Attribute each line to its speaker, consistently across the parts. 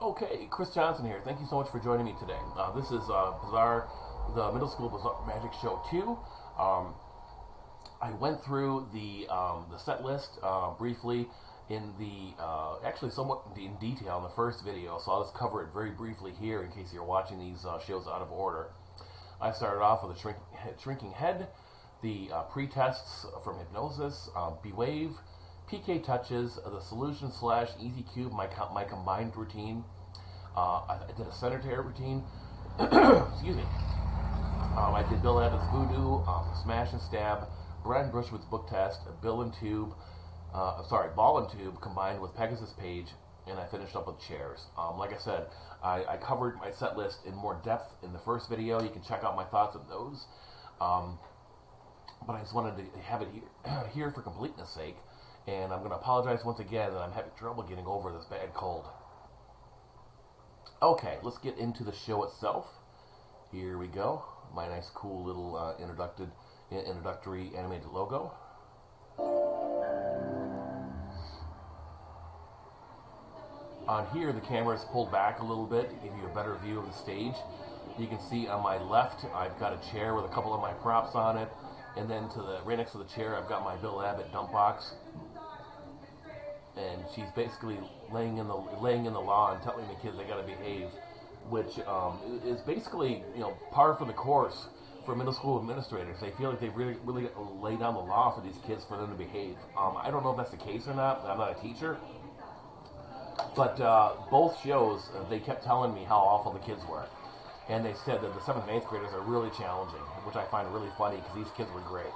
Speaker 1: Okay, Chris Johnson here. Thank you so much for joining me today. This is Bizarre, the Middle School Bizarre Magic Show 2. I went through the set list briefly in actually somewhat in detail in the first video, so I'll just cover it very briefly here in case you're watching these shows out of order. I started off with a shrinking head, the pre-tests from Hypnosis, B-Wave, PK Touches, the Solution / Easy Cube, my combined routine. I did a center tear routine. Excuse me. I did Bill Evans Voodoo, Smash and Stab, Brad Brushwood's book test, Ball and Tube combined with Pegasus Page, and I finished up with chairs. Like I said, I covered my set list in more depth in the first video. You can check out my thoughts on those. But I just wanted to have it here for completeness sake. And I'm going to apologize once again that I'm having trouble getting over this bad cold. Okay, let's get into the show itself. Here we go. My nice, cool little introductory animated logo. On here, the camera is pulled back a little bit to give you a better view of the stage. You can see on my left, I've got a chair with a couple of my props on it. And then right next to the chair, I've got my Bill Abbott dump box. And she's basically laying in the law and telling the kids they got to behave, which is basically par for the course for middle school administrators. They feel like they've really laid down the law for these kids for them to behave. I don't know if that's the case or not. I'm not a teacher, but both shows they kept telling me how awful the kids were, and they said that the 7th and 8th graders are really challenging, which I find really funny because these kids were great.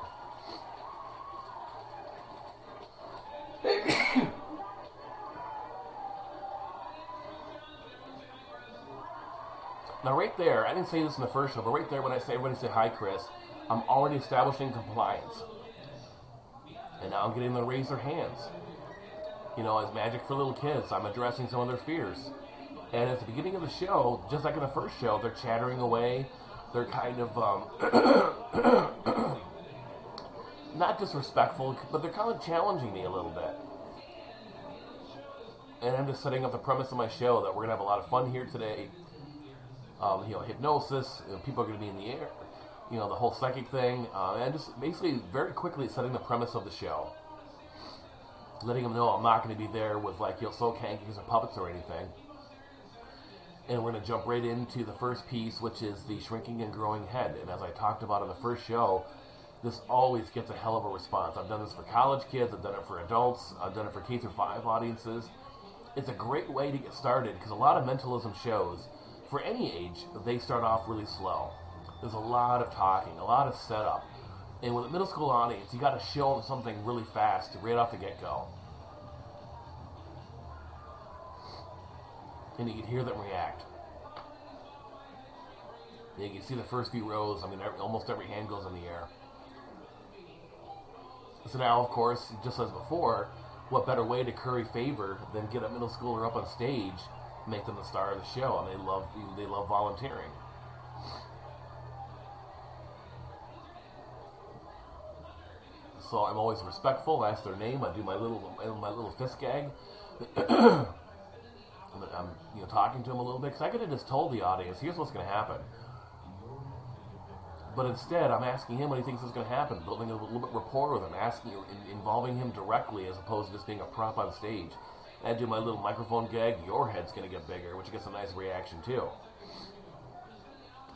Speaker 1: Now right there, I didn't say this in the first show, but right there when everybody say hi Chris, I'm already establishing compliance. And now I'm getting them to raise their hands. As Magic for Little Kids, I'm addressing some of their fears. And at the beginning of the show, just like in the first show, they're chattering away. They're kind of, not disrespectful, but they're kind of challenging me a little bit. And I'm just setting up the premise of my show that we're going to have a lot of fun here today. Hypnosis, people are going to be in the air, the whole psychic thing, and just basically very quickly setting the premise of the show. Letting them know I'm not going to be there with soul cankies or puppets or anything. And we're going to jump right into the first piece, which is the shrinking and growing head. And as I talked about in the first show, this always gets a hell of a response. I've done this for college kids, I've done it for adults, I've done it for K-5 audiences. It's a great way to get started because a lot of mentalism shows, for any age, they start off really slow. There's a lot of talking, a lot of setup. And with a middle school audience, you got to show them something really fast right off the get-go. And you can hear them react. And you can see the first few rows, almost every hand goes in the air. So now, of course, just as before, what better way to curry favor than get a middle schooler up on stage, make them the star of the show, and they love volunteering. So I'm always respectful. I ask their name. I do my little fist gag. I'm talking to them a little bit because I could have just told the audience, here's what's going to happen. But instead, I'm asking him what he thinks is going to happen, building a little bit rapport with him, involving him directly as opposed to just being a prop on stage. I do my little microphone gag, your head's going to get bigger, which gets a nice reaction too.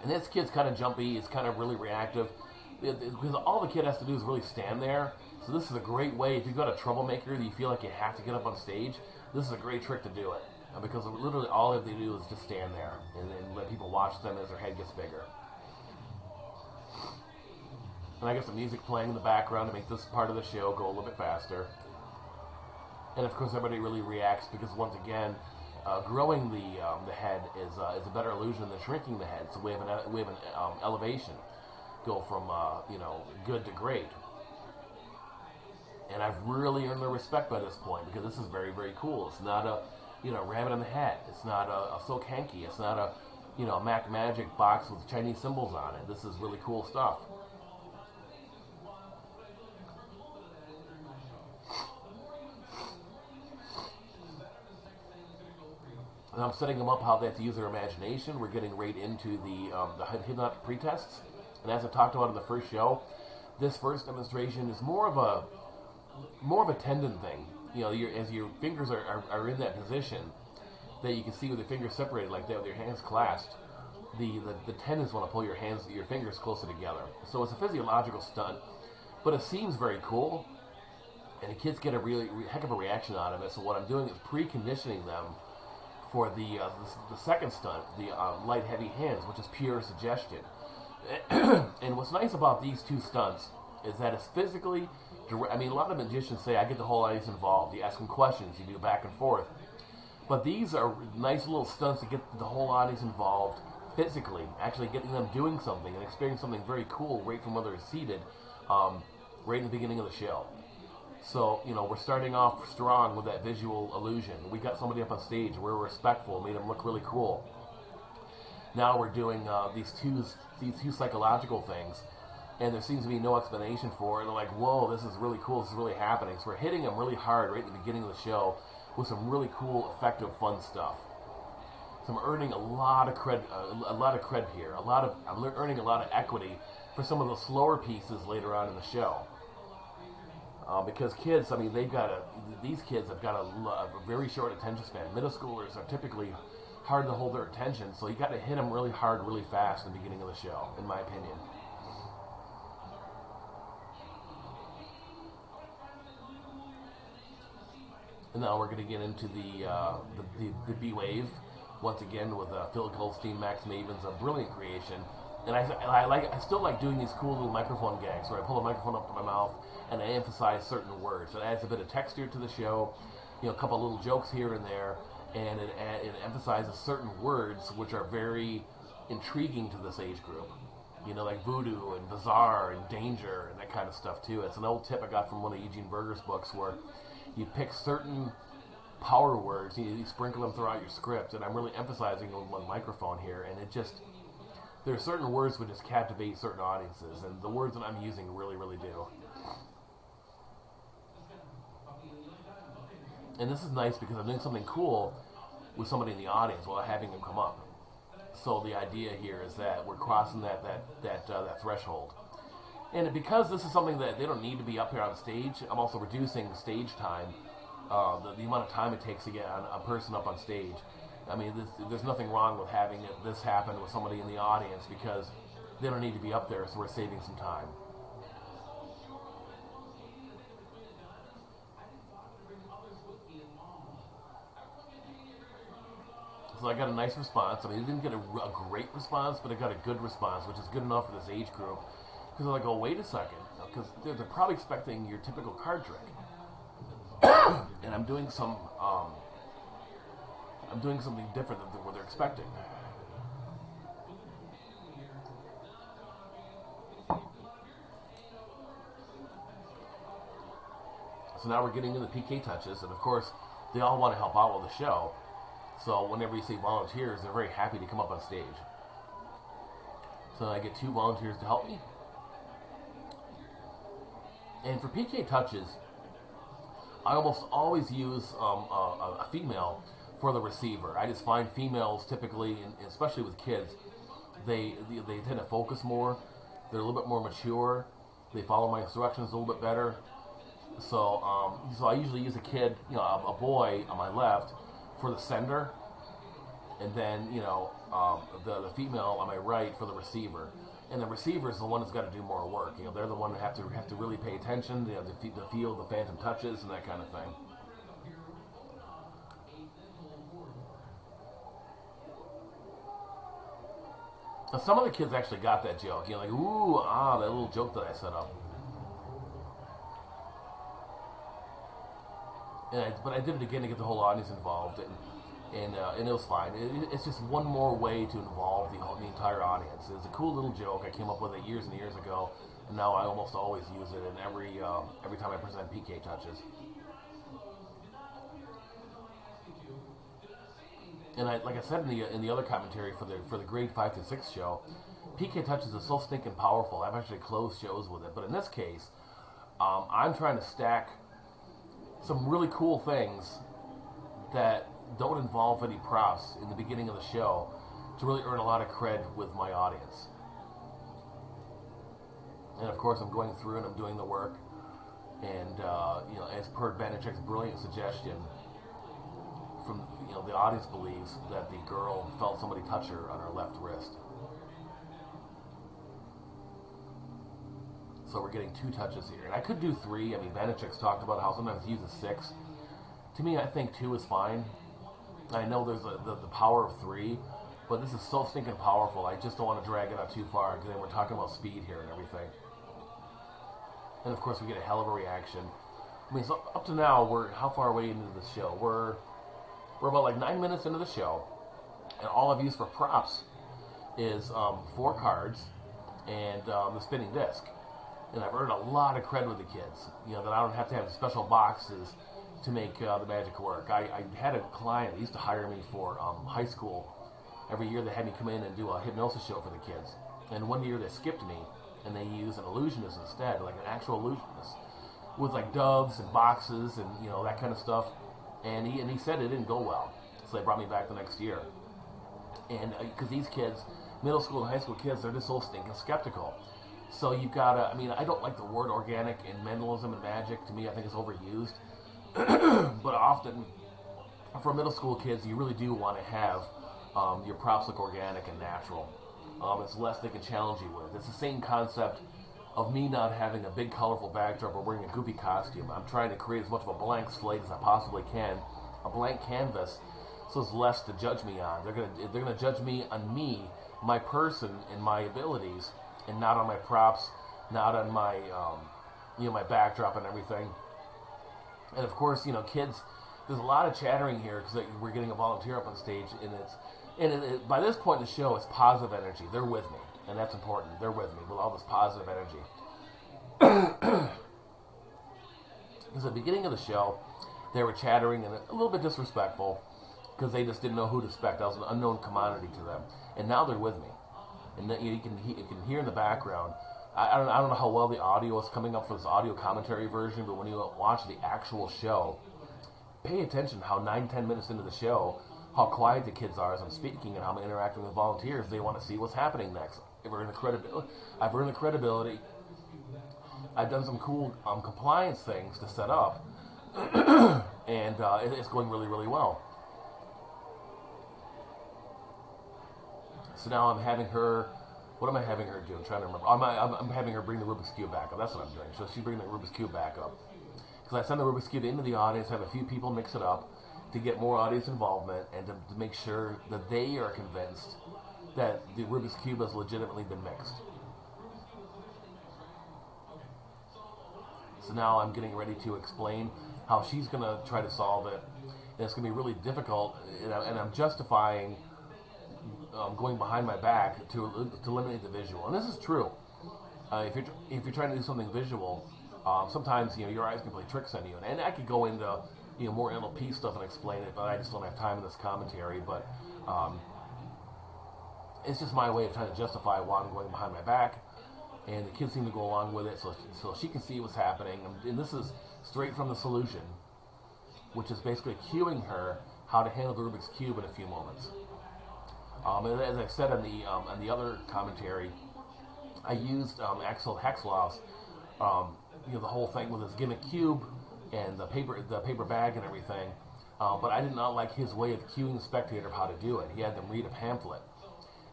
Speaker 1: And this kid's kind of jumpy, he's kind of really reactive, because all the kid has to do is really stand there. So this is a great way, if you've got a troublemaker that you feel like you have to get up on stage, this is a great trick to do it. Because literally all they do is just stand there and let people watch them as their head gets bigger. And I got some music playing in the background to make this part of the show go a little bit faster. And of course, everybody really reacts because once again, growing the head is a better illusion than shrinking the head. So we have an elevation, go from good to great. And I've really earned their respect by this point because this is very, very cool. It's not a rabbit in the hat. It's not a Silk Hanky. It's not a Mac Magic box with Chinese symbols on it. This is really cool stuff. And I'm setting them up how they have to use their imagination. We're getting right into the hypnotic pretests. And as I talked about in the first show, this first demonstration is more of a tendon thing. You know, as your fingers are in that position, that you can see with your fingers separated like that, with your hands clasped, the tendons want to pull your fingers closer together. So it's a physiological stunt, but it seems very cool, and the kids get a really heck of a reaction out of it. So what I'm doing is preconditioning them for the second stunt, the light heavy hands, which is pure suggestion. And what's nice about these two stunts is that it's physically direct. I mean, a lot of magicians say, I get the whole audience involved. You ask them questions, you do back and forth. But these are nice little stunts to get the whole audience involved physically, actually getting them doing something and experiencing something very cool right from where they're seated, right in the beginning of the show. So, you know, we're starting off strong with that visual illusion. We got somebody up on stage. We're respectful, made them look really cool. Now we're doing these two psychological things, and there seems to be no explanation for it. They're like, whoa, this is really cool. This is really happening. So we're hitting them really hard right at the beginning of the show with some really cool, effective, fun stuff. So I'm earning a lot of cred here. I'm earning a lot of equity for some of the slower pieces later on in the show. Because kids, I mean, these kids have got a very short attention span. Middle schoolers are typically hard to hold their attention, so you got to hit them really hard, really fast in the beginning of the show, in my opinion. And now we're going to get into the B wave once again with Phil Goldstein, Max Maven's a brilliant creation. And I still like doing these cool little microphone gags where I pull a microphone up to my mouth and I emphasize certain words. It adds a bit of texture to the show, you know, a couple little jokes here and there, and it emphasizes certain words which are very intriguing to this age group. You know, like voodoo and bizarre and danger and that kind of stuff too. It's an old tip I got from one of Eugene Berger's books where you pick certain power words, you sprinkle them throughout your script, and I'm really emphasizing on one microphone here, and there are certain words which just captivate certain audiences, and the words that I'm using really, really do. And this is nice because I'm doing something cool with somebody in the audience while having them come up. So the idea here is that we're crossing that threshold. And because this is something that they don't need to be up here on stage, I'm also reducing stage time, the amount of time it takes to get a person up on stage. I mean, there's nothing wrong with having this happen with somebody in the audience because they don't need to be up there, so we're saving some time. So I got a nice response. I mean, I didn't get a great response, but I got a good response, which is good enough for this age group. Because they're like, oh, wait a second. Because they're probably expecting your typical card trick. And I'm doing something different than what they're expecting. So now we're getting into PK touches, and of course, they all want to help out with the show. So whenever you see volunteers, they're very happy to come up on stage. So I get 2 volunteers to help me. And for PK touches, I almost always use a female for the receiver. I just find females typically, especially with kids, they tend to focus more. They're a little bit more mature. They follow my instructions a little bit better. So I usually use a kid, you know, a boy on my left for the sender, and then, you know, the female on my right for the receiver. And the receiver is the one that's got to do more work. You know, they're the one that have to really pay attention. They have to feel the phantom touches and that kind of thing. Now, some of the kids actually got that joke. You know, like, ooh, that little joke that I set up. But I did it again to get the whole audience involved, and it was fine. It's just one more way to involve the entire audience. It's a cool little joke. I came up with it years and years ago, and now I almost always use it in every time I present PK touches. And like I said in the other commentary for the grade 5 to 6 show, PK touches is so stinking powerful. I've actually closed shows with it, but in this case, I'm trying to stack some really cool things that don't involve any props in the beginning of the show to really earn a lot of cred with my audience. And of course, I'm going through and I'm doing the work. And as per Banachek's brilliant suggestion, from the audience believes that the girl felt somebody touch her on her left wrist. So we're getting 2 touches here, and I could do 3. I mean, Banachek's talked about how sometimes he uses 6. To me, I think 2 is fine. I know there's the power of 3, but this is so stinking powerful. I just don't want to drag it out too far because then we're talking about speed here and everything. And of course, we get a hell of a reaction. I mean, so up to now, how far away into the show? We're about like 9 minutes into the show, and all I've used for props is 4 cards and the spinning disc. And I've earned a lot of cred with the kids. That I don't have to have special boxes to make the magic work. I had a client that used to hire me for high school. Every year they had me come in and do a hypnosis show for the kids. And one year they skipped me and they used an illusionist instead, like an actual illusionist, with like doves and boxes and that kind of stuff. And he said it didn't go well, so they brought me back the next year. And because these kids, middle school and high school kids, they're just so stinking skeptical. So you've got to, I don't like the word organic in mentalism and magic. To me, I think it's overused. But often, for middle school kids, you really do want to have your props look organic and natural. It's less they can challenge you with. It's the same concept of me not having a big colorful backdrop or wearing a goofy costume. I'm trying to create as much of a blank slate as I possibly can, a blank canvas, so there's less to judge me on. They're gonna judge me on me, my person, and my abilities, and not on my props, not on my my backdrop and everything. And of course, kids, there's a lot of chattering here because we're getting a volunteer up on stage, and by this point in the show, it's positive energy. They're with me, and that's important. They're with me with all this positive energy. Because at the beginning of the show, they were chattering and a little bit disrespectful because they just didn't know who to expect. I was an unknown commodity to them, and now they're with me. And you can hear in the background. I don't know how well the audio is coming up for this audio commentary version, but when you watch the actual show, pay attention how 9-10 minutes into the show, how quiet the kids are as I'm speaking and how I'm interacting with volunteers. They want to see what's happening next. I've earned the credibility. I've done some cool compliance things to set up, and it's going really, really well. So now I'm having her. What am I having her do? I'm trying to remember. I'm having her bring the Rubik's Cube back up. That's what I'm doing. So she's bringing the Rubik's Cube back up. Because I send the Rubik's Cube into the audience, have a few people mix it up to get more audience involvement and to make sure that they are convinced that the Rubik's Cube has legitimately been mixed. So now I'm getting ready to explain how she's going to try to solve it. And it's going to be really difficult. And I'm justifying going behind my back to eliminate the visual. And this is true. If you're trying to do something visual, sometimes your eyes can play tricks on you. And I could go into more NLP stuff and explain it, but I just don't have time in this commentary. But it's just my way of trying to justify why I'm going behind my back. And the kids seem to go along with it, so she can see what's happening. And this is straight from the solution, which is basically cueing her how to handle the Rubik's Cube in a few moments. As I said on the other commentary, I used Axel Hexloff's the whole thing with his gimmick cube and the paper bag and everything. But I did not like his way of cueing the spectator of how to do it. He had them read a pamphlet.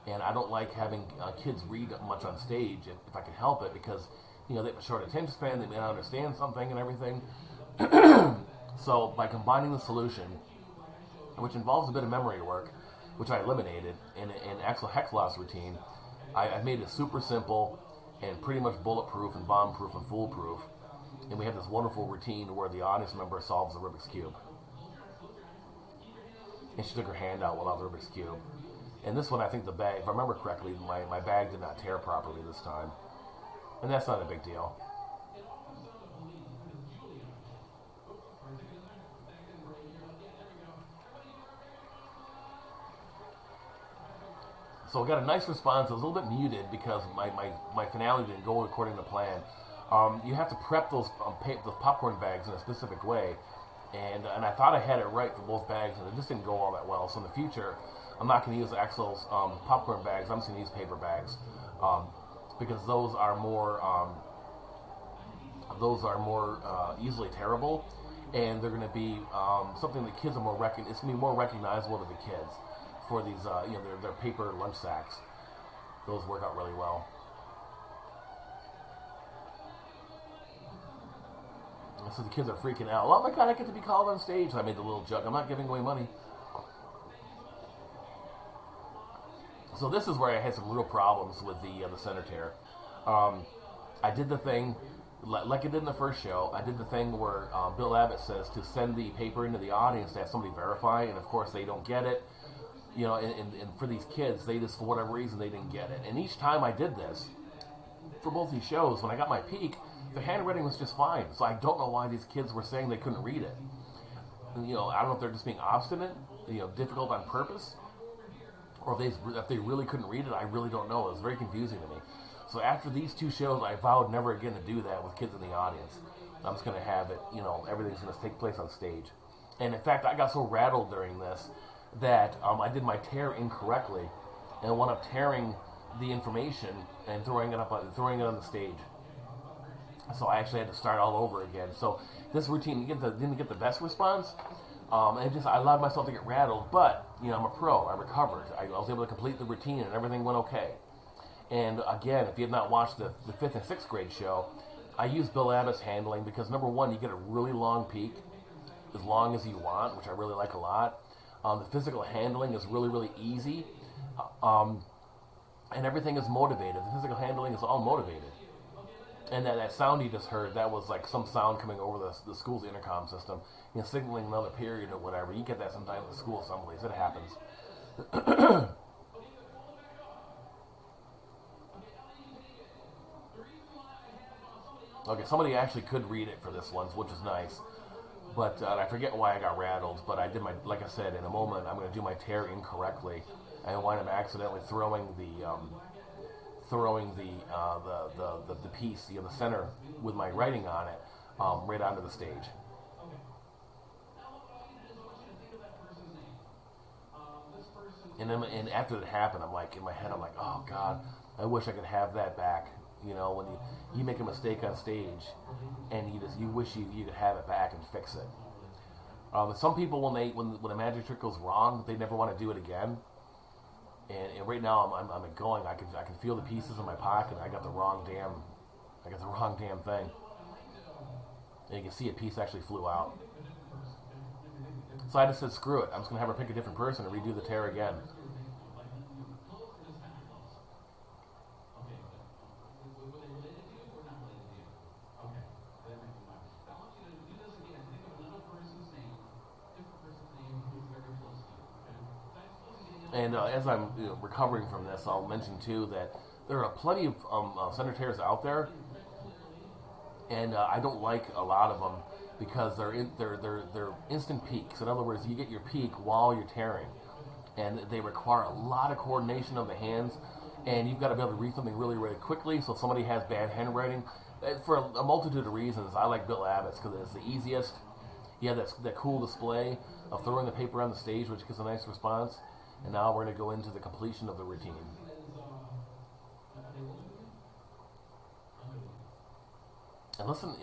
Speaker 1: And I don't like having kids read much on stage if I can help it, because they have a short attention span, they may not understand something and everything. So by combining the solution, which involves a bit of memory work, which I eliminated in Axel Hexloff's routine, I made it super simple and pretty much bulletproof and bomb-proof and foolproof. And we have this wonderful routine where the audience member solves the Rubik's Cube. And she took her hand out without the Rubik's Cube. And this one, I think the bag, if I remember correctly, my bag did not tear properly this time. And that's not a big deal. So I got a nice response. It was a little bit muted because my finale didn't go according to plan. You have to prep those popcorn bags in a specific way. and I thought I had it right for both bags, and it just didn't go all that well. So in the future, I'm not going to use Excel's popcorn bags. I'm just going to use paper bags because those are more easily tearable, and they're going to be something that kids are more It's going to be more recognizable to the kids for these their paper lunch sacks. Those work out really well. So the kids are freaking out. Oh my god, I get to be called on stage. I made the little joke. I'm not giving away money. So this is where I had some real problems with the center tear. I did the thing like I did in the first show. I did the thing where Bill Abbott says to send the paper into the audience to have somebody verify, and of course they don't get it. You know, and for these kids, they just, for whatever reason, they didn't get it. And each time I did this, for both these shows, when I got my peak, the handwriting was just fine. So I don't know why these kids were saying they couldn't read it. And, you know, I don't know if they're just being obstinate, difficult on purpose, or if they really couldn't read it. I really don't know. It was very confusing to me. So after these two shows, I vowed never again to do that with kids in the audience. I'm just going to have it, everything's going to take place on stage. And in fact, I got so rattled during this that I did my tear incorrectly and wound up tearing the information and throwing it on the stage. So I actually had to start all over again. So this routine didn't get the best response. And I allowed myself to get rattled, but I'm a pro. I recovered. I was able to complete the routine, and everything went okay. And again, if you have not watched the 5th and 6th grade show, I used Bill Abbott's handling because number one, you get a really long peak, as long as you want, which I really like a lot. The physical handling is really, really easy, and everything is motivated. The physical handling is all motivated. And that sound you just heard, that was like some sound coming over the school's intercom system, signaling another period or whatever. You get that sometimes in school someplace. It happens. Okay, somebody actually could read it for this one, which is nice. But I forget why I got rattled. But I did like I said, in a moment, I'm going to do my tear incorrectly, and I wind up accidentally throwing the piece, the center with my writing on it, right onto the stage. And after it happened, I'm like, in my head, I'm like, oh God, I wish I could have that back. When you make a mistake on stage, and you wish you could have it back and fix it. Some people, when a magic trick goes wrong, they never want to do it again. And right now I'm going. I can feel the pieces in my pocket. I got the wrong damn thing. And you can see a piece actually flew out. So I just said, screw it. I'm just gonna have her pick a different person and redo the tear again. And as I'm recovering from this, I'll mention too that there are plenty of center tears out there, and I don't like a lot of them because they're instant peaks. In other words, you get your peak while you're tearing, and they require a lot of coordination of the hands, and you've got to be able to read something really, really quickly. So if somebody has bad handwriting, for a multitude of reasons, I like Bill Abbott's because it's the easiest. You have that cool display of throwing the paper on the stage, which gets a nice response. And now we're going to go into the completion of the routine. And listen,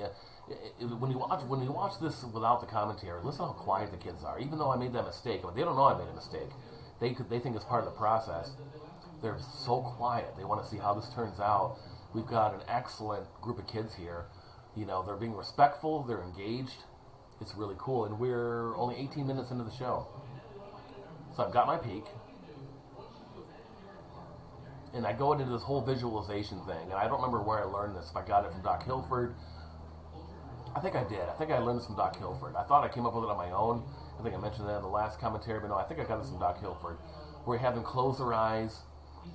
Speaker 1: when you watch this without the commentary, listen how quiet the kids are. Even though I made that mistake, they don't know I made a mistake. They think it's part of the process. They're so quiet. They want to see how this turns out. We've got an excellent group of kids here. They're being respectful. They're engaged. It's really cool. And we're only 18 minutes into the show. So I've got my peak, and I go into this whole visualization thing, and I don't remember where I learned this, if I got it from Doc Hilford. I think I did. I think I learned this from Doc Hilford. I thought I came up with it on my own. I think I mentioned that in the last commentary, but no, I think I got this from Doc Hilford, where you have them close their eyes,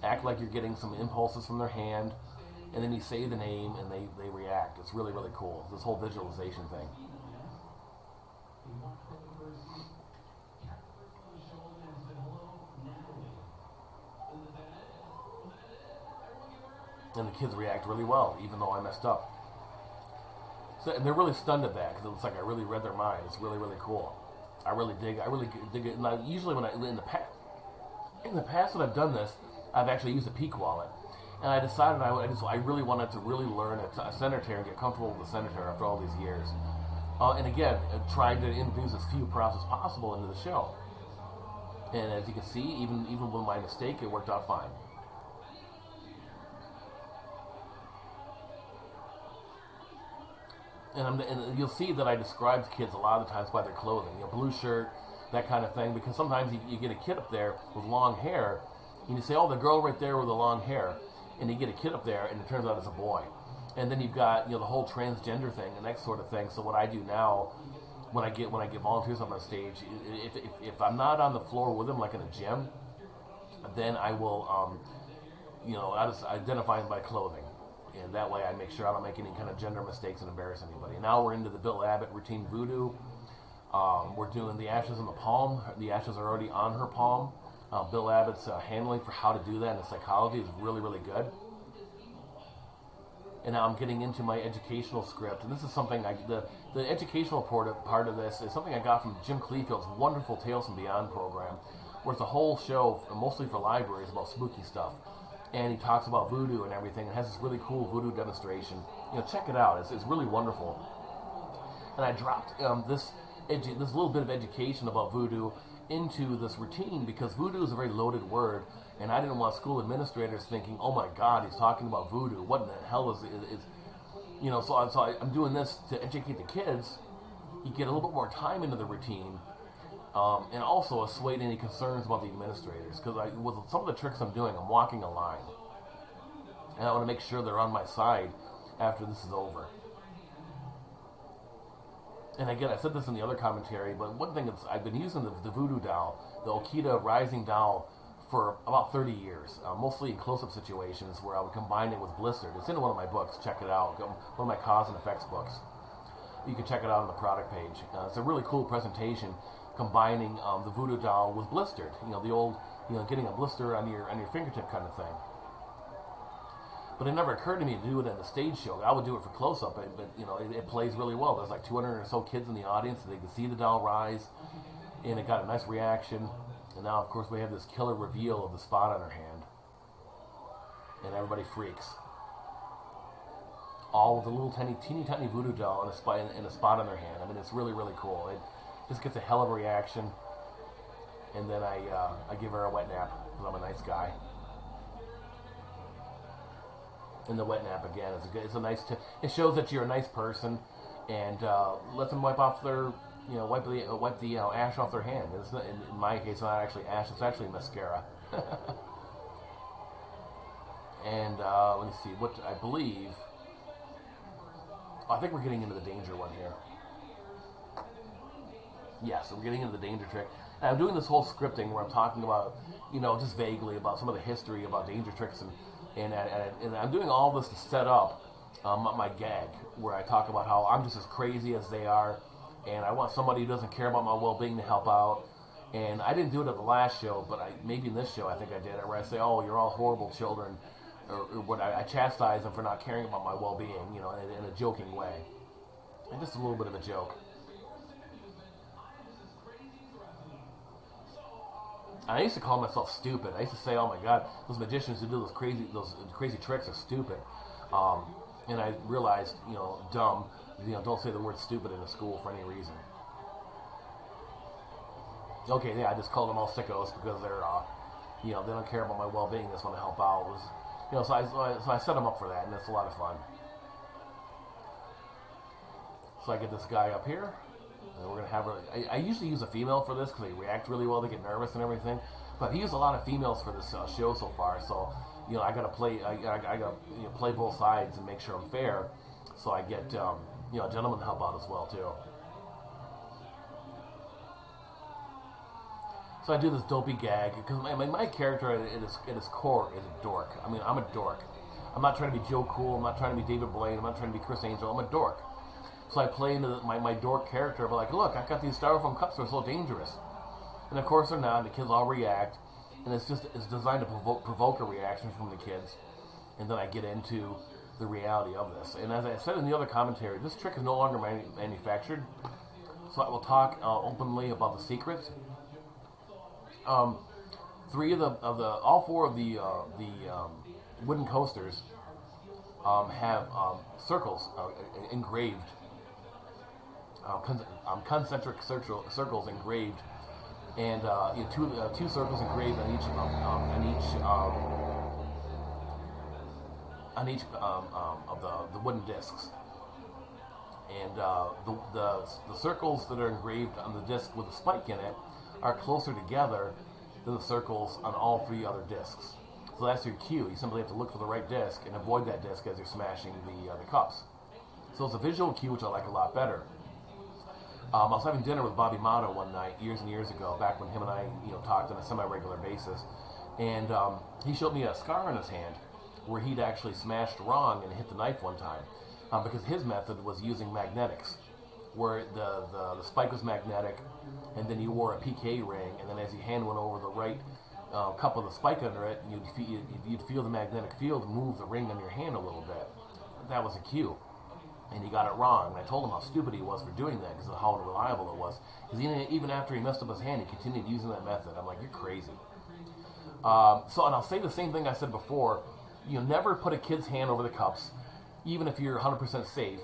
Speaker 1: act like you're getting some impulses from their hand, and then you say the name, and they react. It's really, really cool, this whole visualization thing. And the kids react really well, even though I messed up. So, and they're really stunned at that because it's like I really read their mind. It's really, really cool. I really dig it. And usually when in the past when I've done this, I've actually used a Peak wallet. And I decided I really wanted to really learn a Senator and get comfortable with the Senator after all these years. And again, trying to introduce as few props as possible into the show. And as you can see, even with my mistake, it worked out fine. And you'll see that I describe kids a lot of the times by their clothing, blue shirt, that kind of thing, because sometimes you get a kid up there with long hair, and you say, oh, the girl right there with the long hair, and you get a kid up there, and it turns out it's a boy. And then you've got the whole transgender thing and that sort of thing. So what I do now, when I get volunteers up on stage, if I'm not on the floor with them like in a gym, then I will I just identify them by clothing. And that way I make sure I don't make any kind of gender mistakes and embarrass anybody. Now we're into the Bill Abbott routine voodoo. We're doing the ashes on the palm. The ashes are already on her palm. Bill Abbott's handling for how to do that and the psychology is really, really good. And now I'm getting into my educational script. And this is something, the educational part of this is something I got from Jim Cleefield's wonderful Tales from Beyond program, where it's a whole show, mostly for libraries, about spooky stuff. And he talks about voodoo and everything, and has this really cool voodoo demonstration. Check it out. It's really wonderful. And I dropped this little bit of education about voodoo into this routine because voodoo is a very loaded word, and I didn't want school administrators thinking, "Oh my God, he's talking about voodoo. What in the hell is?" So I'm doing this to educate the kids. You get a little bit more time into the routine. And also assuade any concerns about the administrators, because with some of the tricks I'm doing, I'm walking a line, and I want to make sure they're on my side after this is over. And again, I said this in the other commentary, but one thing that's I've been using the voodoo doll, the Okita Rising doll, for about 30 years, mostly in close-up situations where I would combine it with Blistered. It's in one of my books. Check it out. One of my cause and effects books. You can check it out on the product page. It's a really cool presentation, combining the voodoo doll with Blistered, the old, getting a blister on your fingertip kind of thing. But it never occurred to me to do it in the stage show. I would do it for close-up, but it plays really well. There's like 200 or so kids in the audience, so they could see the doll rise, and it got a nice reaction. And now, of course, we have this killer reveal of the spot on her hand, and everybody freaks. All with a little teeny tiny voodoo doll and a spot on their hand. I mean, it's really, really cool. It just gets a hell of a reaction, and then I give her a wet nap because I'm a nice guy. And the wet nap again it's a nice tip. It shows that you're a nice person, and let them wipe off their wipe the ash off their hand. It's not, in my case, it's not actually ash. It's actually mascara. And let me see what I believe. I think we're getting into the danger one here. Yes, we're getting into the danger trick. And I'm doing this whole scripting where I'm talking about, just vaguely about some of the history about danger tricks, and I'm doing all this to set up my gag, where I talk about how I'm just as crazy as they are, and I want somebody who doesn't care about my well-being to help out. And I didn't do it at the last show, but maybe in this show I think I did it, where I say, oh, you're all horrible children, or what I chastise them for not caring about my well-being, in a joking way. And just a little bit of a joke. I used to call myself stupid. I used to say, "Oh my God, those magicians who do those crazy tricks are stupid." And I realized, dumb. Don't say the word stupid in a school for any reason. Okay, yeah, I just called them all sickos because they're, they don't care about my well-being. They just want to help out. So I set them up for that, and it's a lot of fun. So I get this guy up here. And we're going to have I usually use a female for this because they react really well. They get nervous and everything. But I've used a lot of females for this show so far. So, I got to play. I got to play both sides and make sure I'm fair. So I get a gentleman to help out as well too. So I do this dopey gag because my character at his core is a dork. I mean, I'm a dork. I'm not trying to be Joe Cool. I'm not trying to be David Blaine. I'm not trying to be Chris Angel. I'm a dork. So I play into my dork character, but like, look, I've got these styrofoam cups that are so dangerous. And of course they're not. The kids all react, and it's designed to provoke a reaction from the kids. And then I get into the reality of this. And as I said in the other commentary, this trick is no longer manufactured, so I will talk openly about the secrets. All four of the wooden coasters have circles engraved, concentric circles engraved, and two circles engraved on each of the wooden discs. And the circles that are engraved on the disc with a spike in it are closer together than the circles on all three other discs. So that's your cue. You simply have to look for the right disc and avoid that disc as you're smashing the cups. So it's a visual cue, which I like a lot better. I was having dinner with Bobby Motto one night, years and years ago, back when him and I talked on a semi-regular basis. And he showed me a scar on his hand where he'd actually smashed wrong and hit the knife one time. Because his method was using magnetics, where the spike was magnetic, and then you wore a PK ring, and then as your hand went over the right cup with the spike under it, you'd feel the magnetic field move the ring on your hand a little bit. That was a cue. And he got it wrong. And I told him how stupid he was for doing that because of how unreliable it was. Because even after he messed up his hand, he continued using that method. I'm like, you're crazy. And I'll say the same thing I said before. Never put a kid's hand over the cups, even if you're 100% safe.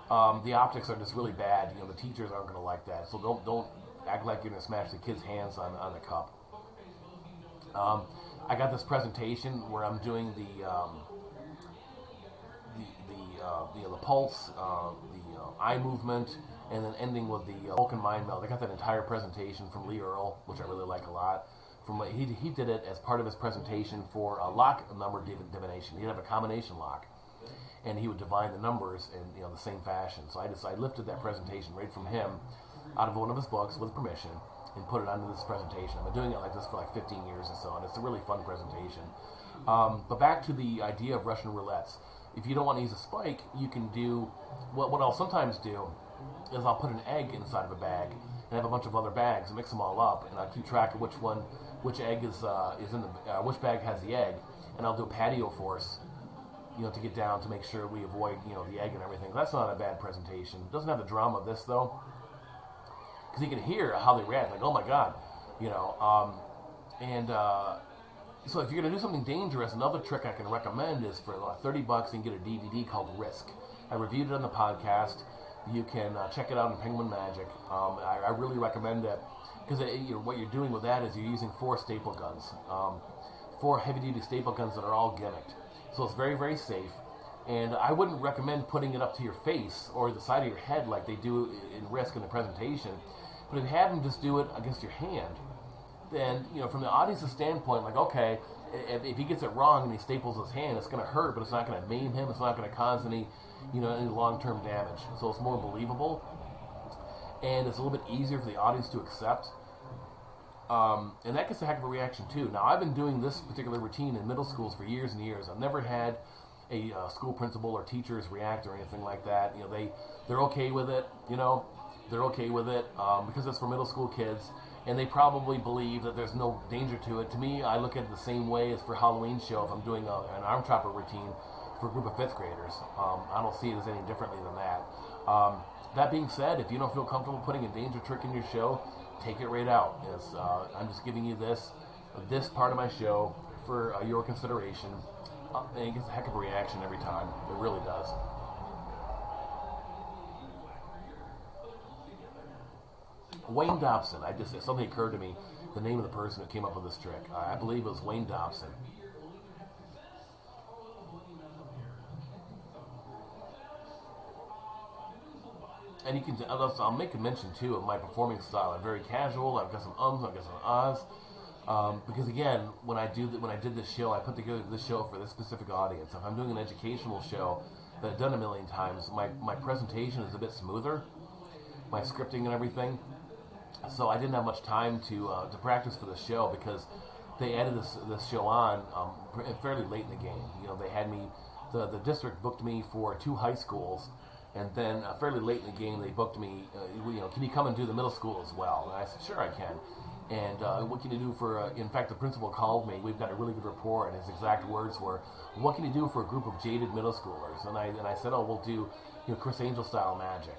Speaker 1: The optics are just really bad. The teachers aren't going to like that. So don't act like you're going to smash the kids' hands on the cup. I got this presentation where I'm doing the pulse, the eye movement, and then ending with the Vulcan mind meld. I got that entire presentation from Lee Earl, which I really like a lot. He did it as part of his presentation for a lock number divination. He'd have a combination lock, and he would divine the numbers in the same fashion. So I lifted that presentation right from him out of one of his books with permission and put it onto this presentation. I've been doing it like this for like 15 years or so, and it's a really fun presentation. But back to the idea of Russian roulettes. If you don't want to use a spike, you can do what I'll sometimes do is I'll put an egg inside of a bag and have a bunch of other bags and mix them all up, and I'll keep track of which egg is in which bag has the egg, and I'll do a patio force, to get down to make sure we avoid the egg and everything. That's not a bad presentation. It doesn't have the drama of this though, because you can hear how they react, like, oh my god, So if you're going to do something dangerous, another trick I can recommend is for $30 you can get a DVD called Risk. I reviewed it on the podcast. You can check it out in Penguin Magic. I really recommend it because what you're doing with that is you're using 4 staple guns, 4 heavy-duty staple guns that are all gimmicked. So it's very, very safe. And I wouldn't recommend putting it up to your face or the side of your head like they do in Risk in the presentation. But if you have them just do it against your hand, then, from the audience's standpoint, like, okay, if he gets it wrong and he staples his hand, it's going to hurt, but it's not going to maim him. It's not going to cause any long-term damage. So it's more believable, and it's a little bit easier for the audience to accept. And that gets a heck of a reaction, too. Now, I've been doing this particular routine in middle schools for years and years. I've never had a school principal or teachers react or anything like that. They're okay with it, They're okay with it because it's for middle school kids. And they probably believe that there's no danger to it. To me, I look at it the same way as for Halloween show if I'm doing an arm chopper routine for a group of 5th graders. I don't see it as any differently than that. That being said, if you don't feel comfortable putting a danger trick in your show, take it right out. I'm just giving you this part of my show for your consideration. And it gets a heck of a reaction every time. It really does. Wayne Dobson. Something occurred to me, the name of the person who came up with this trick. I believe it was Wayne Dobson. And I'll make a mention too of my performing style. I'm very casual. I've got some I've got some ahs. Because again, when I did this show, I put together this show for this specific audience. If I'm doing an educational show that I've done a million times, my presentation is a bit smoother, my scripting and everything. So I didn't have much time to practice for the show because they added this show on fairly late in the game. They had me, the district booked me for 2 high schools, and then fairly late in the game they booked me. Can you come and do the middle school as well? And I said, sure I can. And what can you do for, in fact, the principal called me. We've got a really good rapport, and his exact words were, what can you do for a group of jaded middle schoolers? And I said, oh, we'll do Chris Angel style magic.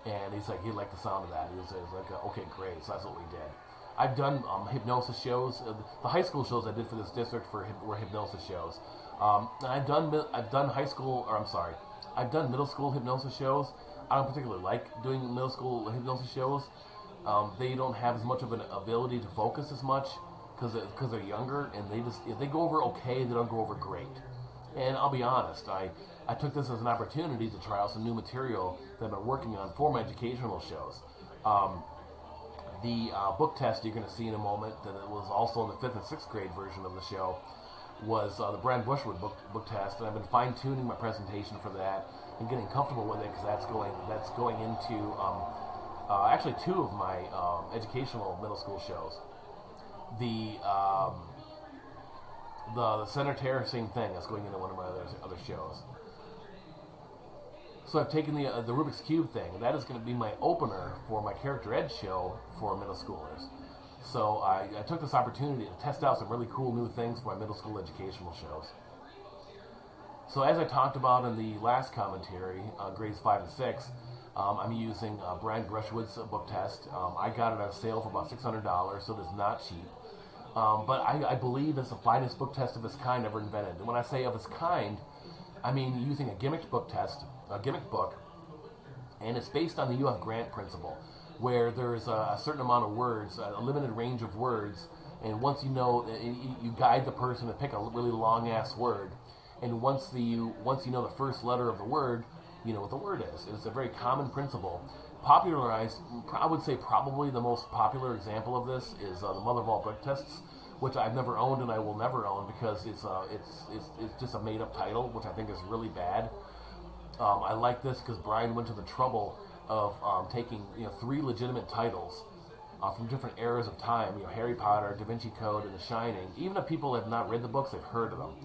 Speaker 1: And he's like, he liked the sound of that. He was like, okay, great. So that's what we did. I've done hypnosis shows. The high school shows I did for this district were hypnosis shows. And I've done high school, or I'm sorry, I've done middle school hypnosis shows. I don't particularly like doing middle school hypnosis shows. They don't have as much of an ability to focus as much because they're younger, and if they go over okay, they don't go over great. And I'll be honest, I took this as an opportunity to try out some new material that I've been working on for my educational shows. The book test you're going to see in a moment, that it was also in the 5th and 6th grade version of the show, was the Brian Bushwood book test, and I've been fine-tuning my presentation for that and getting comfortable with it, because that's going into actually 2 of my educational middle school shows. The Center Terror, same thing. That's going into one of my other shows. So I've taken the Rubik's Cube thing, and that is going to be my opener for my Character Ed show for middle schoolers. So I took this opportunity to test out some really cool new things for my middle school educational shows. So as I talked about in the last commentary, grades 5 and 6, I'm using Brian Brushwood's book test. I got it on sale for about $600, so it is not cheap. But I believe it's the finest book test of its kind ever invented. And when I say of its kind, I mean using a gimmicked book test, a gimmick book, and it's based on the U.F. Grant principle, where there's a certain amount of words, a limited range of words, and once you know, you guide the person to pick a really long-ass word, and once you know the first letter of the word, you know what the word is. It's a very common principle. Popularized, I would say probably the most popular example of this is the Mother of All Book Tests, which I've never owned and I will never own, because it's just a made-up title, which I think is really bad. I like this because Brian went to the trouble of taking 3 legitimate titles from different eras of time. Harry Potter, Da Vinci Code, and The Shining. Even if people have not read the books, they've heard of them.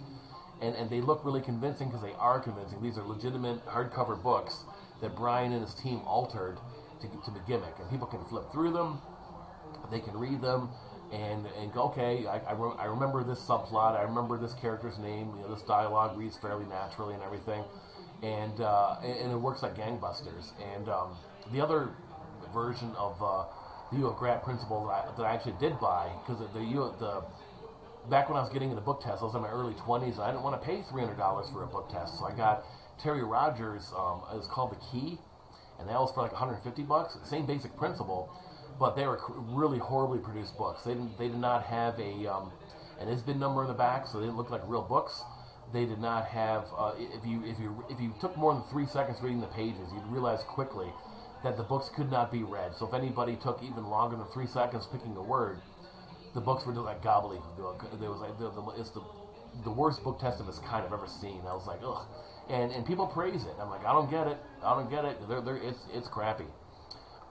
Speaker 1: And they look really convincing because they are convincing. These are legitimate hardcover books that Brian and his team altered to the gimmick. And people can flip through them, they can read them, and go, okay, I remember this subplot, I remember this character's name, this dialogue reads fairly naturally and everything. And it works like gangbusters. And the other version of the U.F. Grant principle that I actually did buy, because back when I was getting into book tests, I was in my early 20s, and I didn't want to pay $300 for a book test, so I got Terry Rogers. It was called The Key, and that was for like $150. Same basic principle, but they were really horribly produced books. They did not have an ISBN number in the back, so they didn't look like real books. They did not have. If you took more than 3 seconds reading the pages, you'd realize quickly that the books could not be read. So if anybody took even longer than 3 seconds picking a word, the books were just like gobbledygook. It's the worst book test of its kind I've ever seen. I was like, ugh. And people praise it. I'm like, I don't get it. It's crappy.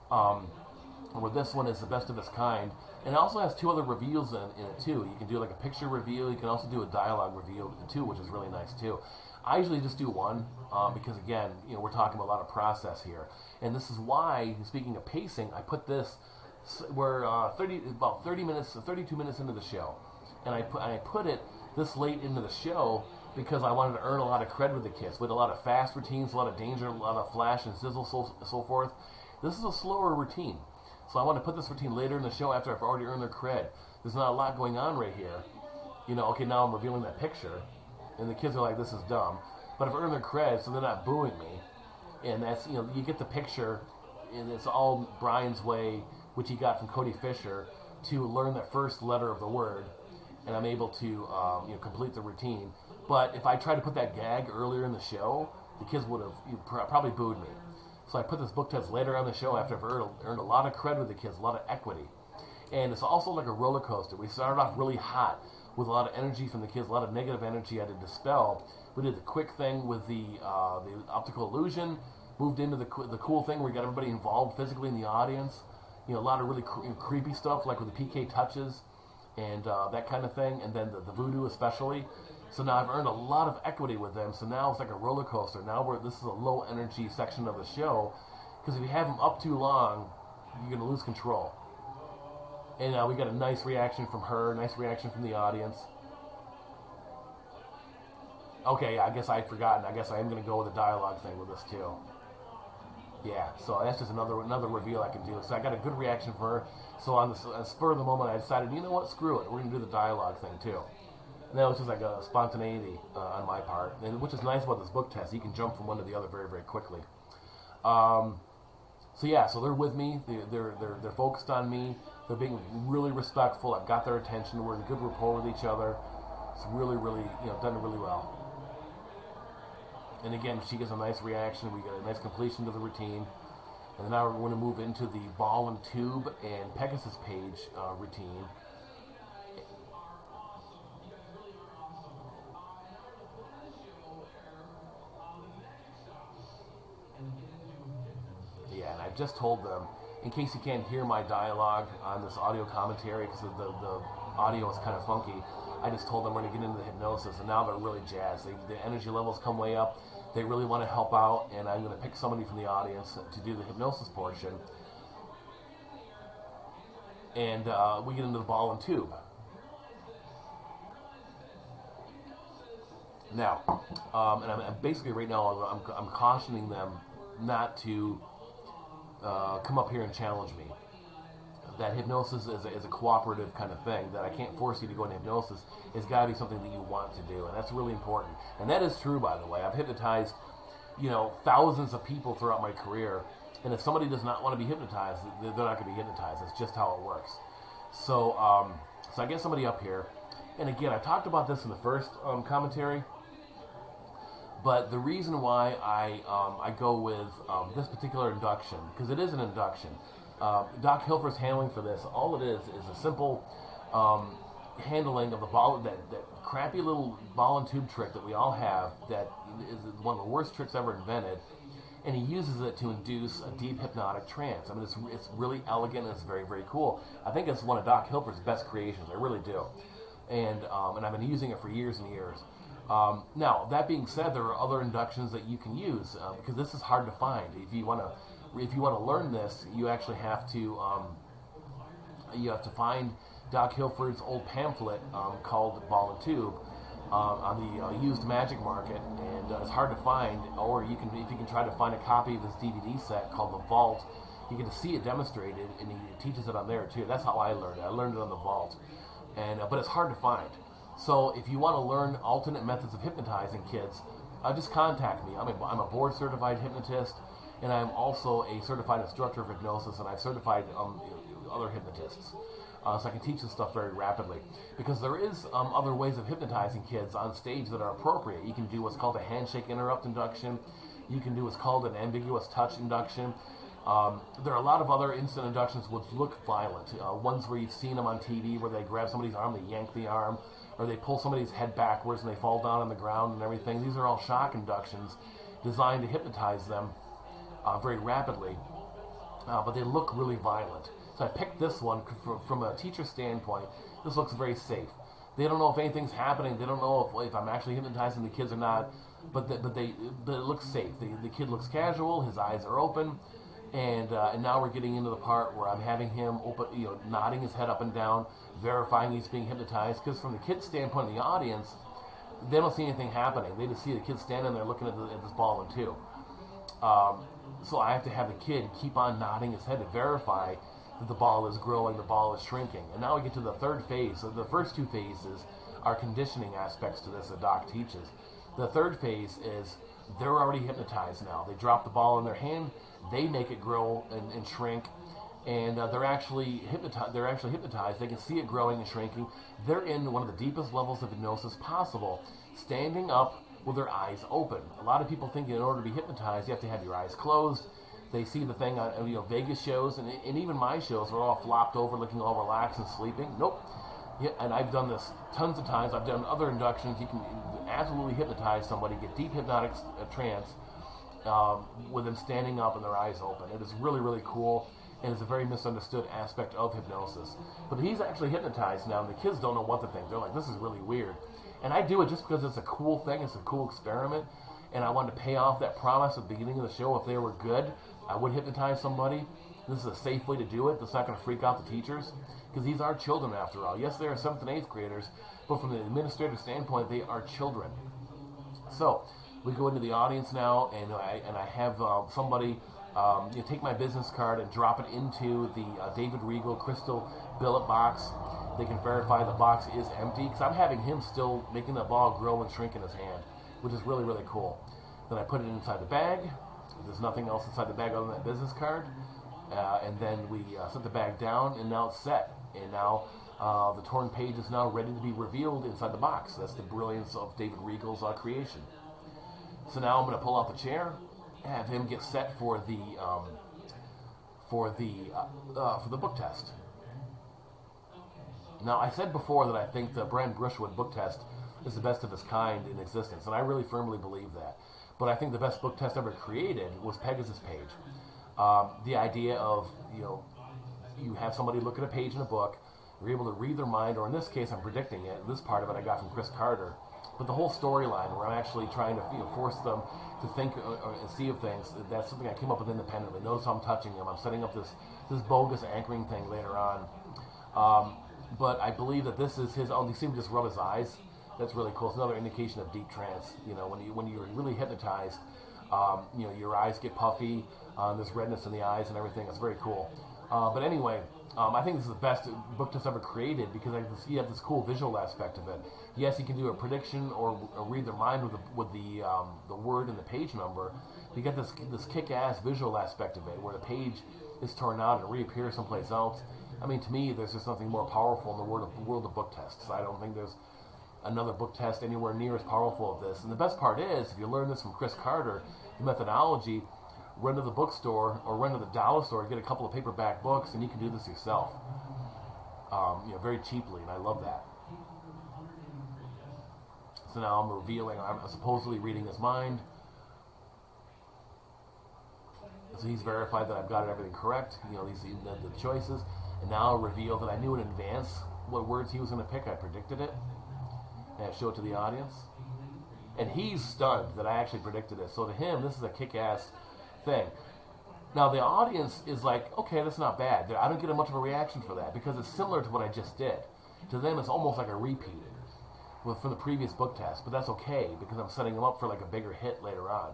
Speaker 1: Where this one is the best of its kind. And it also has 2 other reveals in it too. You can do like a picture reveal. You can also do a dialogue reveal too, which is really nice too. I usually just do one because again, we're talking about a lot of process here. And this is why, speaking of pacing, I put this. We're 32 minutes into the show, and I put it this late into the show because I wanted to earn a lot of cred with the kids. With a lot of fast routines, a lot of danger, a lot of flash and sizzle, so forth. This is a slower routine. So I want to put this routine later in the show after I've already earned their cred. There's not a lot going on right here. Okay, now I'm revealing that picture, and the kids are like, this is dumb. But I've earned their cred, so they're not booing me. And that's, you get the picture, and it's all Brian's way, which he got from Cody Fisher, to learn the first letter of the word, and I'm able to complete the routine. But if I tried to put that gag earlier in the show, the kids would have probably booed me. So I put this book test later on the show after I've earned a lot of cred with the kids, a lot of equity. And it's also like a roller coaster. We started off really hot with a lot of energy from the kids, a lot of negative energy I had to dispel. We did the quick thing with the optical illusion, moved into the cool thing where we got everybody involved physically in the audience. A lot of really creepy stuff, like with the PK touches and that kind of thing, and then the voodoo especially. So now I've earned a lot of equity with them, so now it's like a roller coaster. Now this is a low energy section of the show, because if you have them up too long, you're going to lose control. And we got a nice reaction from her, nice reaction from the audience. Okay, I guess I'd forgotten. I guess I am going to go with the dialogue thing with this too. Yeah, so that's just another reveal I can do. So I got a good reaction from her. So on the spur of the moment, I decided, you know what, screw it. We're going to do the dialogue thing too. And that was just like a spontaneity on my part, and which is nice about this book test. You can jump from one to the other very, very quickly. So yeah, so they're with me. They're focused on me. They're being really respectful. I've got their attention. We're in good rapport with each other. It's really, really, done really well. And again, she gets a nice reaction. We get a nice completion to the routine. And then now we're going to move into the ball and tube and Pegasus page routine. Yeah, and I just told them, in case you can't hear my dialogue on this audio commentary because the audio is kind of funky, I just told them we're going to get into the hypnosis, and now they're really jazzed. The energy levels come way up. They really want to help out, and I'm going to pick somebody from the audience to do the hypnosis portion. And we get into the ball and tube. Now, and I'm basically right now I'm cautioning them not to come up here and challenge me. That hypnosis is a cooperative kind of thing, that I can't force you to go into hypnosis. It's got to be something that you want to do, and that's really important. And that is true, by the way. I've hypnotized, thousands of people throughout my career, and if somebody does not want to be hypnotized, they're not going to be hypnotized. It's just how it works. So, so I get somebody up here, and again, I talked about this in the first commentary, but the reason why I go with this particular induction, because it is an induction. Doc Hilfer's handling for this, all it is a simple handling of the ball, that crappy little ball and tube trick that we all have, that is one of the worst tricks ever invented, and he uses it to induce a deep hypnotic trance. I mean, it's really elegant, and it's very, very cool. I think it's one of Doc Hilfer's best creations, I really do. And I've been using it for years and years. Now, that being said, there are other inductions that you can use, because this is hard to find. If you want to learn this, you actually have to find Doc Hilfer's old pamphlet called Ball and Tube on the used magic market, and it's hard to find. Or if you can try to find a copy of his DVD set called The Vault, you can see it demonstrated, and he teaches it on there too. That's how I learned it. I learned it on The Vault, and but it's hard to find. So if you want to learn alternate methods of hypnotizing kids, just contact me. I'm a board certified hypnotist, and I'm also a certified instructor of hypnosis, and I've certified other hypnotists. So I can teach this stuff very rapidly. Because there is other ways of hypnotizing kids on stage that are appropriate. You can do what's called a handshake interrupt induction. You can do what's called an ambiguous touch induction. There are a lot of other instant inductions which look violent. Ones where you've seen them on TV where they grab somebody's arm, they yank the arm, or they pull somebody's head backwards and they fall down on the ground and everything. These are all shock inductions designed to hypnotize them very rapidly, but they look really violent. So I picked this one from a teacher standpoint. This looks very safe. They don't know if anything's happening. They don't know if I'm actually hypnotizing the kids or not, but it looks safe. The kid looks casual. His eyes are open, and now we're getting into the part where I'm having him open, nodding his head up and down, verifying he's being hypnotized. Because from the kid's standpoint, the audience, they don't see anything happening. They just see the kid standing there looking at this ball and tube. So I have to have the kid keep on nodding his head to verify that the ball is growing, the ball is shrinking. And now we get to the third phase. So the first two phases are conditioning aspects to this that Doc teaches. The third phase is they're already hypnotized now. They drop the ball in their hand, they make it grow and shrink, and they're actually hypnotized. They can see it growing and shrinking. They're in one of the deepest levels of hypnosis possible, standing up with their eyes open. A lot of people think in order to be hypnotized, you have to have your eyes closed. They see the thing on Vegas shows, and even my shows are all flopped over, looking all relaxed and sleeping. Nope. Yeah, and I've done this tons of times. I've done other inductions. You can absolutely hypnotize somebody, get deep hypnotic trance with them standing up and their eyes open. It is really, really cool, and it's a very misunderstood aspect of hypnosis. But he's actually hypnotized now, and the kids don't know what to think. They're like, this is really weird. And I do it just because it's a cool thing. It's a cool experiment, and I wanted to pay off that promise at the beginning of the show. If they were good, I would hypnotize somebody. This is a safe way to do it. That's not going to freak out the teachers, because these are children after all. Yes, they are 7th and 8th graders, but from the administrative standpoint, they are children. So we go into the audience now, and I have somebody take my business card and drop it into the David Regal crystal billet box. They can verify the box is empty, because I'm having him still making the ball grow and shrink in his hand, which is really, really cool. Then I put it inside the bag. There's nothing else inside the bag other than that business card. And then we set the bag down, and now it's set. And now the torn page is now ready to be revealed inside the box. That's the brilliance of David Regal's creation. So now I'm going to pull out the chair, have him get set for the book test. Now, I said before that I think the Brand Brushwood book test is the best of its kind in existence, and I really firmly believe that. But I think the best book test ever created was Pegasus Page. The idea of, you have somebody look at a page in a book, you're able to read their mind, or in this case, I'm predicting it. This part of it I got from Chris Carter. But the whole storyline, where I'm actually trying to force them to think and see of things, that's something I came up with independently. Notice how I'm touching them. I'm setting up this bogus anchoring thing later on. But I believe that this is his. You see him just rub his eyes. That's really cool. It's another indication of deep trance. When you're really hypnotized, your eyes get puffy. There's redness in the eyes and everything. It's very cool. But anyway, I think this is the best book test ever created, because you have this cool visual aspect of it. Yes, you can do a prediction or read their mind with the word and the page number. You get this kick-ass visual aspect of it, where the page is torn out and reappears someplace else. I mean, to me, there's just nothing more powerful in the world of book tests. I don't think there's another book test anywhere near as powerful as this. And the best part is, if you learn this from Chris Carter, the methodology, run to the bookstore or run to the dollar store and get a couple of paperback books, and you can do this yourself. Very cheaply, and I love that. So now I'm revealing, I'm supposedly reading his mind. So he's verified that I've got everything correct, the choices. And now I reveal that I knew in advance what words he was going to pick. I predicted it. And I show it to the audience. And he's stunned that I actually predicted it. So to him, this is a kick-ass thing. Now the audience is like, okay, that's not bad. I don't get much of a reaction for that, because it's similar to what I just did. To them, it's almost like a repeat from the previous book test. But that's okay, because I'm setting them up for like a bigger hit later on.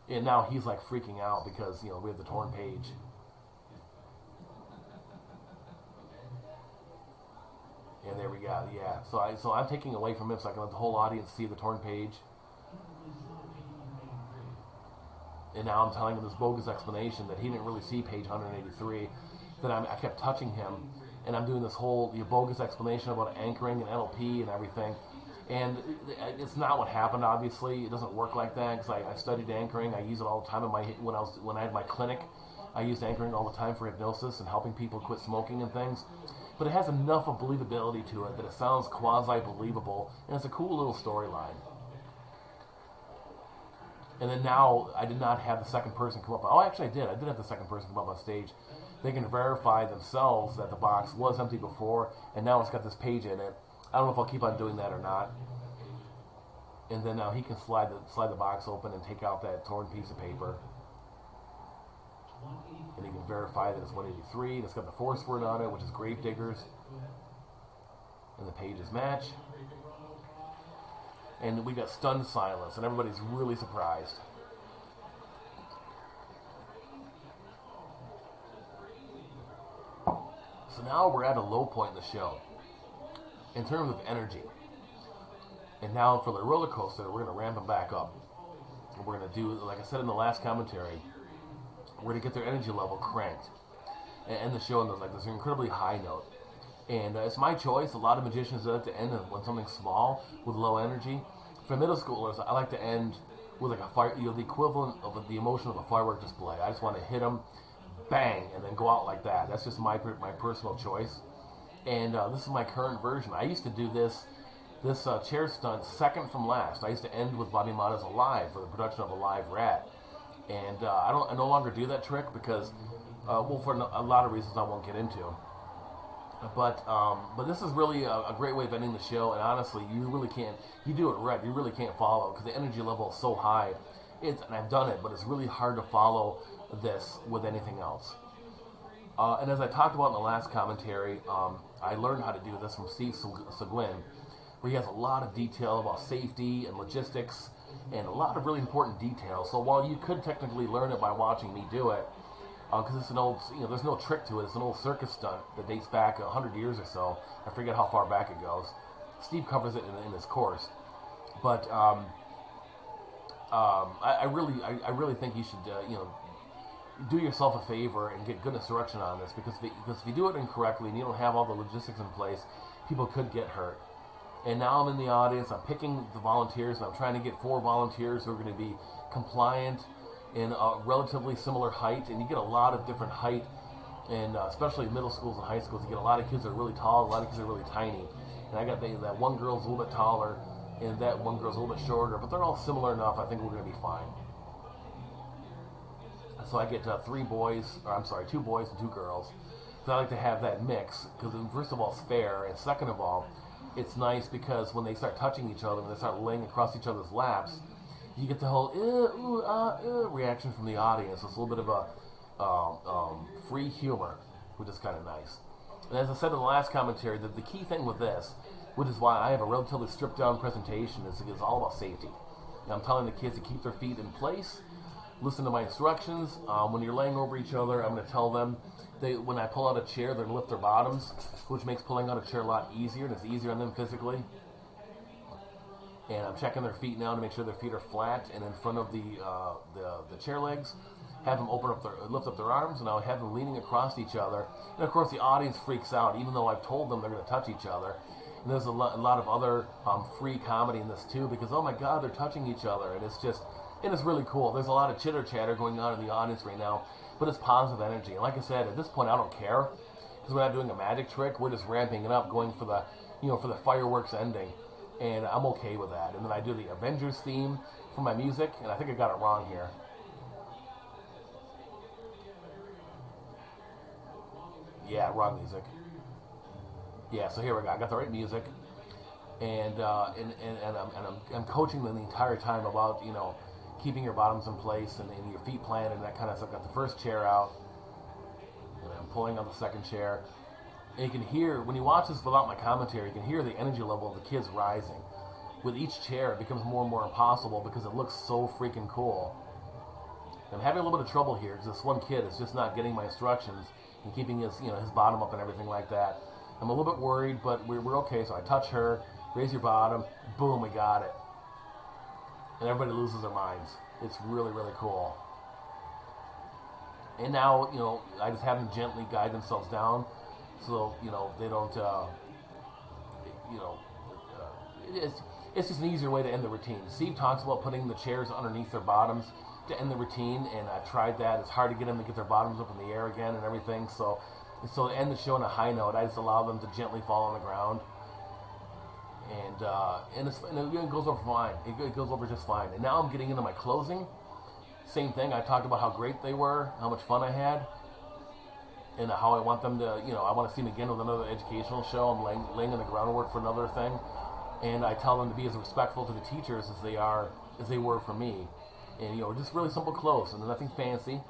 Speaker 1: And now he's like freaking out because, we have the torn page. And there we go, yeah. So I'm taking away from him so I can let the whole audience see the torn page. And now I'm telling him this bogus explanation that he didn't really see page 183. That I kept touching him, and I'm doing this whole bogus explanation about anchoring and NLP and everything. And it's not what happened, obviously. It doesn't work like that, because I studied anchoring. I use it all the time when I had my clinic. I used anchoring all the time for hypnosis and helping people quit smoking and things. But it has enough of believability to it that it sounds quasi-believable, and it's a cool little storyline. And then now, I did not have the second person come up. Oh, actually I did. I did have the second person come up on stage. They can verify themselves that the box was empty before, and now it's got this page in it. I don't know if I'll keep on doing that or not. And then now he can slide the box open and take out that torn piece of paper. And he can verify that it's 183, and it's got the force word on it, which is Gravediggers. And the pages match. And we got stunned silence, and everybody's really surprised. So now we're at a low point in the show, in terms of energy. And now for the roller coaster, we're going to ramp them back up. And we're going to do, like I said in the last commentary, we're going to get their energy level cranked. And end the show on this incredibly high note. And it's my choice. A lot of magicians like to end on something small with low energy. For middle schoolers, I like to end with like a fire, the equivalent of the emotion of a firework display. I just want to hit them, bang, and then go out like that. That's just my personal choice. And this is my current version. I used to do this chair stunt second from last. I used to end with Bobby Mata's Alive for the production of A Live Rat. And I no longer do that trick because, for a lot of reasons I won't get into. But this is really a great way of ending the show, and honestly, you do it right, you really can't follow, because the energy level is so high. And I've done it, but it's really hard to follow this with anything else. And as I talked about in the last commentary, I learned how to do this from Steve Seguin, where he has a lot of detail about safety and logistics and a lot of really important details. So while you could technically learn it by watching me do it, because it's an old, there's no trick to it. It's an old circus stunt that dates back 100 years or so. I forget how far back it goes. Steve covers it in his course, but I really think you should, do yourself a favor and get good instruction on this, because if you do it incorrectly and you don't have all the logistics in place, people could get hurt. And now I'm in the audience, I'm picking the volunteers, and I'm trying to get 4 volunteers who are going to be compliant in a relatively similar height, and you get a lot of different height, and especially middle schools and high schools, you get a lot of kids that are really tall, a lot of kids that are really tiny. And I got that one girl's a little bit taller, and that one girl's a little bit shorter, but they're all similar enough. I think we're going to be fine. So I get 2 boys and 2 girls. So I like to have that mix, because first of all, it's fair, and second of all, it's nice because when they start touching each other, when they start laying across each other's laps, you get the whole reaction from the audience. It's a little bit of a free humor, which is kind of nice. And as I said in the last commentary, the key thing with this, which is why I have a relatively stripped down presentation, is it's all about safety. And I'm telling the kids to keep their feet in place, listen to my instructions. When you're laying over each other, I'm going to tell them, when I pull out a chair, they're going to lift their bottoms, which makes pulling out a chair a lot easier, and it's easier on them physically. And I'm checking their feet now to make sure their feet are flat and in front of the chair legs. Have them lift up their arms, and I'll have them leaning across each other. And of course, the audience freaks out, even though I've told them they're going to touch each other. And there's a lot of other free comedy in this too, because oh my God, they're touching each other, and it's really cool. There's a lot of chitter chatter going on in the audience right now, but it's positive energy. And like I said, at this point, I don't care, because we're not doing a magic trick. We're just ramping it up, going for the fireworks ending, and I'm okay with that. And then I do the Avengers theme for my music, and I think I got it wrong here. Yeah, wrong music. Yeah, so here we go. I got the right music, and I'm coaching them the entire time about keeping your bottoms in place and your feet planted and that kind of stuff. Got the first chair out, and I'm pulling on the second chair. And you can hear, when you watch this without my commentary, you can hear the energy level of the kids rising. With each chair, it becomes more and more impossible because it looks so freaking cool. I'm having a little bit of trouble here because this one kid is just not getting my instructions and keeping his bottom up and everything like that. I'm a little bit worried, but we're okay. So I touch her, raise your bottom, boom, we got it. And everybody loses their minds. It's really, really cool. And now, I just have them gently guide themselves down, so they don't. It's just an easier way to end the routine. Steve talks about putting the chairs underneath their bottoms to end the routine, and I've tried that. It's hard to get them to get their bottoms up in the air again and everything. So to end the show on a high note, I just allow them to gently fall on the ground. And it goes over fine. It goes over just fine. And now I'm getting into my closing. Same thing. I talked about how great they were, how much fun I had, and how I want them to, I want to see them again with another educational show. I'm laying in the groundwork for another thing. And I tell them to be as respectful to the teachers as they were for me. And, just really simple close and nothing fancy.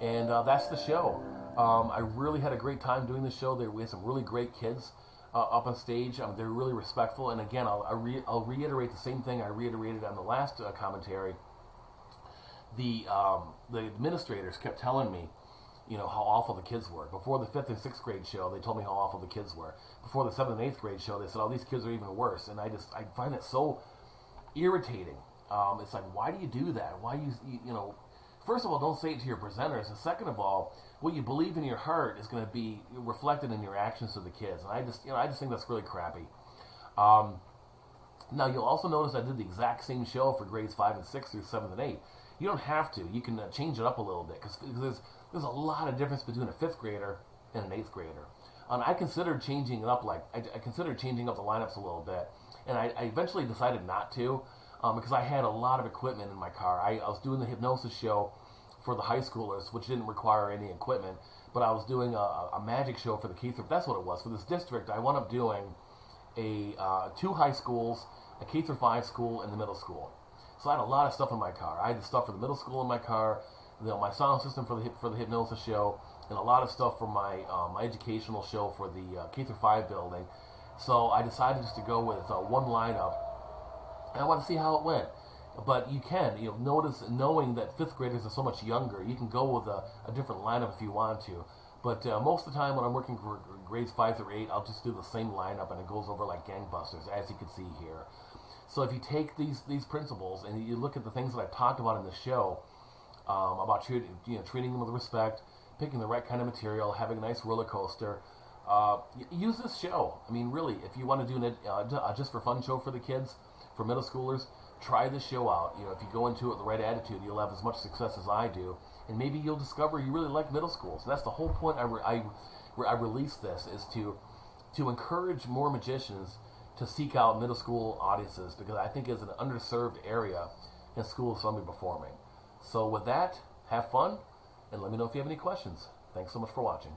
Speaker 1: And that's the show. I really had a great time doing the show. We had some really great kids up on stage. They're really respectful. And again, I'll reiterate the same thing I reiterated on the last commentary. The administrators kept telling me, how awful the kids were. Before the 5th and 6th grade show, they told me how awful the kids were. Before the 7th and 8th grade show, they said, oh, these kids are even worse. And I find it so irritating. It's like, why do you do that? Why first of all, don't say it to your presenters. And second of all, what you believe in your heart is going to be reflected in your actions to the kids. And I just think that's really crappy. Now, you'll also notice I did the exact same show for grades 5 and 6 through 7th and 8. You don't have to. You can change it up a little bit because there's a lot of difference between a 5th grader and an 8th grader. I considered changing it up. I considered changing up the lineups a little bit, and I eventually decided not to because I had a lot of equipment in my car. I was doing the hypnosis show for the high schoolers, which didn't require any equipment, but I was doing a magic show for the K-through. That's what it was for this district. I wound up doing 2 high schools, a K-5 school, and the middle school. So I had a lot of stuff in my car. I had the stuff for the middle school in my car, my sound system for the Hypnosis show, and a lot of stuff for my my educational show for the K through 5 building. So I decided just to go with one lineup, and I want to see how it went. But you can, notice, knowing that fifth graders are so much younger, you can go with a different lineup if you want to. But most of the time when I'm working for grades 5 through 8, I'll just do the same lineup, and it goes over like gangbusters, as you can see here. So if you take these principles and you look at the things that I've talked about in the show, about treating them with respect, picking the right kind of material, having a nice roller coaster, use this show. I mean, really, if you want to do a just for fun show for the kids, for middle schoolers, try this show out. If you go into it with the right attitude, you'll have as much success as I do, and maybe you'll discover you really like middle school. So that's the whole point. I released this is to encourage more magicians to seek out middle school audiences, because I think it's an underserved area in school assembly performing. So with that, have fun, and let me know if you have any questions. Thanks so much for watching.